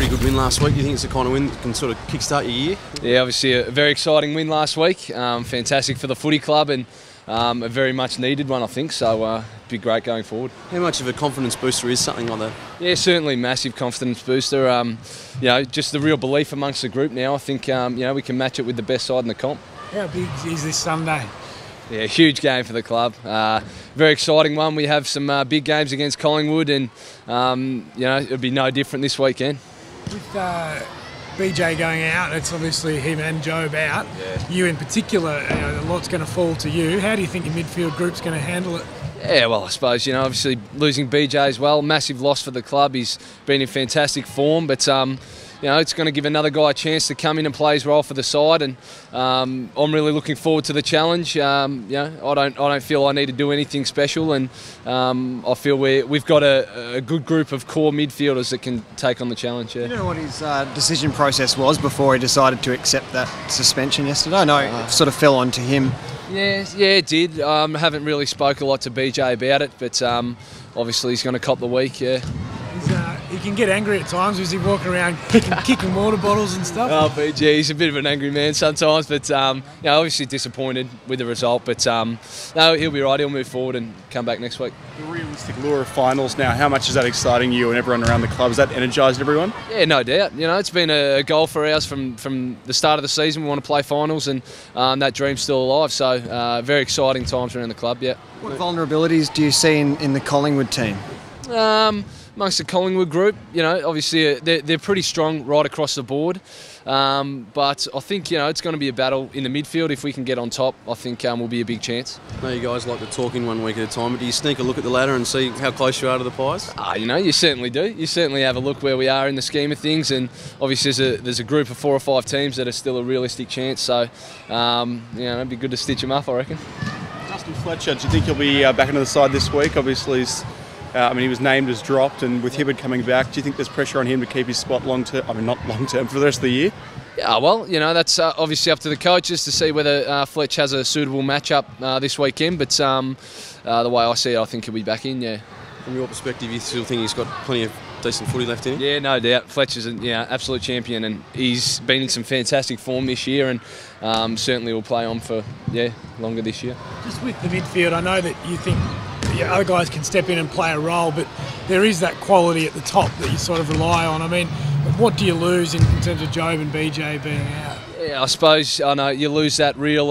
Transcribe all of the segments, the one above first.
pretty good win last week. Do you think it's the kind of win that can sort of kickstart your year? Yeah, obviously a very exciting win last week. Fantastic for the footy club and a very much needed one, I think. So be great going forward. How much of a confidence booster is something like that? Yeah, certainly massive confidence booster. Just the real belief amongst the group now. I think we can match it with the best side in the comp. How big is this Sunday? Yeah, huge game for the club. Very exciting one. We have some big games against Collingwood, and it'll be no different this weekend. With BJ going out, it's obviously him and Job out. Yeah. You in particular, a lot's going to fall to you. How do you think your midfield group's going to handle it? Yeah, well, I suppose, obviously losing BJ as well, massive loss for the club. He's been in fantastic form, but it's going to give another guy a chance to come in and play his role for the side, and I'm really looking forward to the challenge. I don't feel I need to do anything special, and I feel we've got a good group of core midfielders that can take on the challenge. Yeah. You know what his decision process was before he decided to accept that suspension yesterday? I know it sort of fell onto him. Yeah, it did. Haven't really spoke a lot to BJ about it, but obviously he's going to cop the week. Yeah. He can get angry at times. Is he walking around kicking water bottles and stuff? Oh, BJ, he's a bit of an angry man sometimes, but obviously disappointed with the result. But no, he'll be right. He'll move forward and come back next week. The realistic lure of finals now. How much is that exciting you and everyone around the club? Has that energised everyone? Yeah, no doubt. It's been a goal for ours from the start of the season. We want to play finals, and that dream's still alive. So very exciting times around the club. Yeah. What vulnerabilities do you see in the Collingwood team? Amongst the Collingwood group, obviously they're pretty strong right across the board. But I think, it's going to be a battle in the midfield. If we can get on top, I think will be a big chance. I know you guys like to talk in 1 week at a time, but do you sneak a look at the ladder and see how close you are to the Pies? You certainly do. You certainly have a look where we are in the scheme of things, and obviously there's a group of 4 or 5 teams that are still a realistic chance. So, it'd be good to stitch them up, I reckon. Justin Fletcher, do you think he'll be back into the side this week? Obviously, he was named as dropped, and with Hibberd coming back, do you think there's pressure on him to keep his spot long-term? not long-term, for the rest of the year? Yeah, well, that's obviously up to the coaches to see whether Fletch has a suitable matchup this weekend. But the way I see it, I think he'll be back in, yeah. From your perspective, you still think he's got plenty of decent footy left in him? Yeah, no doubt. Fletcher's an absolute champion, and he's been in some fantastic form this year, and certainly will play on for longer this year. Just with the midfield, I know that you think other guys can step in and play a role, but there is that quality at the top that you sort of rely on. I mean, what do you lose in terms of Job and BJ being out? Yeah, I suppose you lose that real,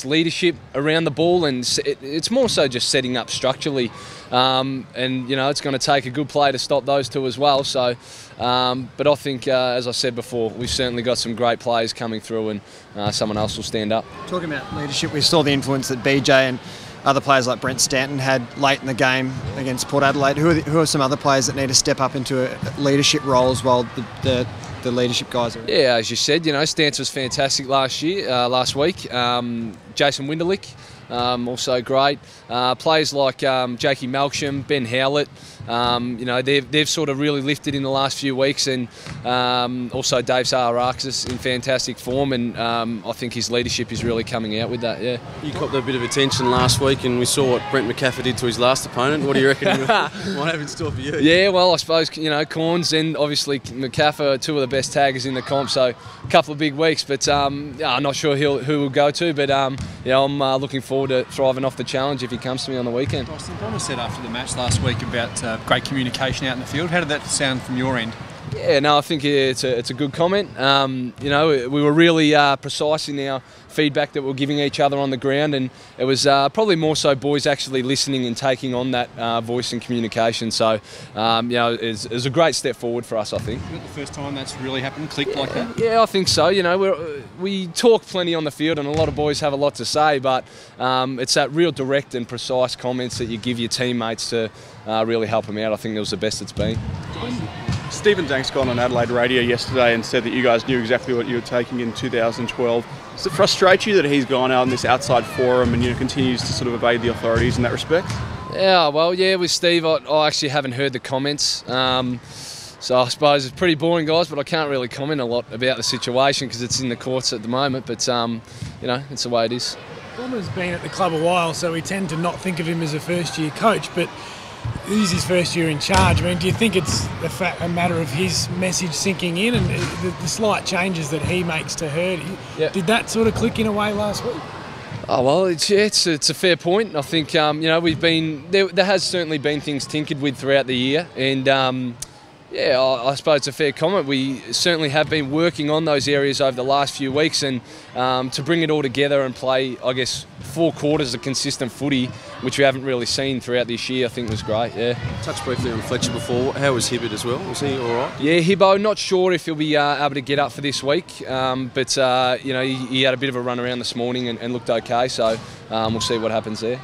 leadership around the ball, and it's more so just setting up structurally. It's going to take a good play to stop those two as well. So, but I think, as I said before, we've certainly got some great players coming through, and someone else will stand up. Talking about leadership, we saw the influence that BJ and other players like Brent Stanton had late in the game against Port Adelaide. Who are some other players that need to step up into a leadership roles while the leadership guys are? Yeah, as you said, Stance was fantastic last week. Jason Winderlich, also great. Players like Jakey Malcolm, Ben Howlett, they've sort of really lifted in the last few weeks, and also Dave Sararakis in fantastic form, and I think his leadership is really coming out with that. Yeah. You copped a bit of attention last week, and we saw what Brent Macaffer did to his last opponent. What do you reckon he might have in store for you? Yeah, well, I suppose Corns and obviously Macaffer are 2 of the best taggers in the comp, so a couple of big weeks, but I'm not sure who will go to, but I'm looking forward to thriving off the challenge if he comes to me on the weekend. Dyson Heppell said after the match last week about great communication out in the field. How did that sound from your end? Yeah, no, I think it's a good comment. We were really precise in our feedback that we were giving each other on the ground, and it was probably more so boys actually listening and taking on that voice and communication. So, it was a great step forward for us, I think. Is it the first time that's really happened, clicked like that? Yeah, I think so. We talk plenty on the field, and a lot of boys have a lot to say, but it's that real direct and precise comments that you give your teammates to really help them out. I think it was the best it's been. Stephen Dank's gone on Adelaide radio yesterday and said that you guys knew exactly what you were taking in 2012. Does it frustrate you that he's gone out in this outside forum and continues to sort of obey the authorities in that respect? Yeah, well, with Steve, I actually haven't heard the comments. So I suppose it's pretty boring, guys, but I can't really comment a lot about the situation because it's in the courts at the moment. But, it's the way it is. Bomber's been at the club a while, so we tend to not think of him as a first-year coach, but It is his first year in charge. I mean, do you think it's a matter of his message sinking in and the slight changes that he makes to hurt? Did that sort of click in a way last week? Oh well, it's a fair point. I think we've been there has certainly been things tinkered with throughout the year, and I suppose it's a fair comment. We certainly have been working on those areas over the last few weeks, and to bring it all together and play, I guess, 4 quarters of consistent footy, which we haven't really seen throughout this year, I think was great. Yeah. Touched briefly on Fletcher before. How was Hibbert as well? Was he all right? Yeah, Hibbo, not sure if he'll be able to get up for this week, but he had a bit of a run around this morning and looked okay. So we'll see what happens there.